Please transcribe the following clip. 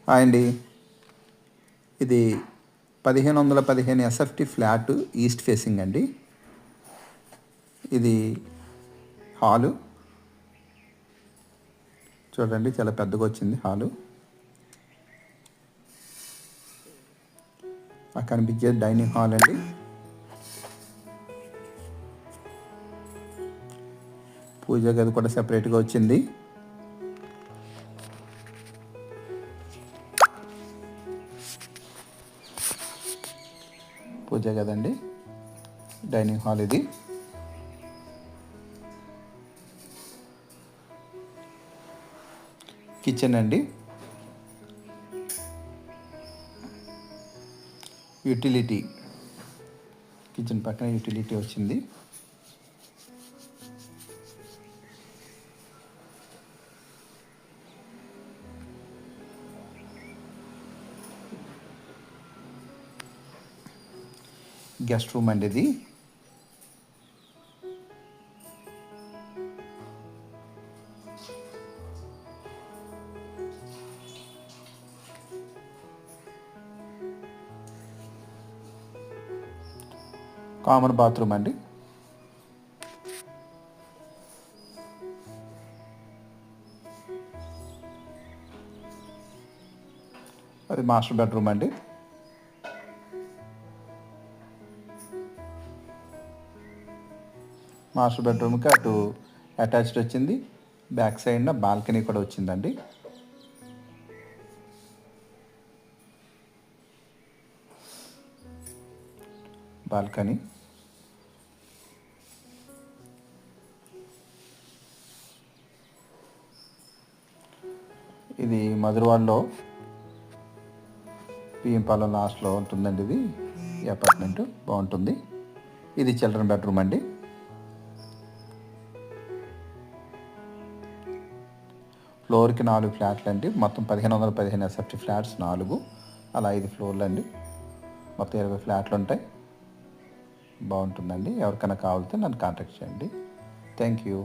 Hi అండి. ఇది 1515 SFT flat east facing అండి. ఇది హాలు చూడండి, చాలా పెద్దగా వచ్చింది హాలు. నాకు కనిపించేది డైనింగ్ హాల్ అండి. పూజ గది కూడా సెపరేట్గా వచ్చింది. పూజ గది అండి, డైనింగ్ హాల్ ఇది. కిచెన్ అండి, యూటిలిటీ, కిచెన్ పక్కన యూటిలిటీ వచ్చింది. గెస్ట్ రూమ్ అండి ఇది. కామన్ బాత్రూమ్ అండి. అది మాస్టర్ బెడ్రూమ్ అండి. మాస్టర్ బెడ్రూమ్కి అటు అటాచ్డ్ వచ్చింది. బ్యాక్ సైడ్న బాల్కనీ కూడా వచ్చిందండి. బాల్కనీ ఇది మధురవాడలో పిఎంపాలెం లాస్ట్లో ఉంటుందండి. ఇది ఈ అపార్ట్మెంటు బాగుంటుంది. ఇది చిల్డ్రన్ బెడ్రూమ్ అండి. ఫ్లోర్కి 4 ఫ్లాట్లు అండి. మొత్తం 1515 ఎస్ఎఫ్టీ ఫ్లాట్స్ 4, అలా 5 ఫ్లోర్లు అండి. మొత్తం 20 ఫ్లాట్లు ఉంటాయి. బాగుంటుందండి. ఎవరికైనా కావాలితే నన్ను కాంటాక్ట్ చేయండి. Thank you.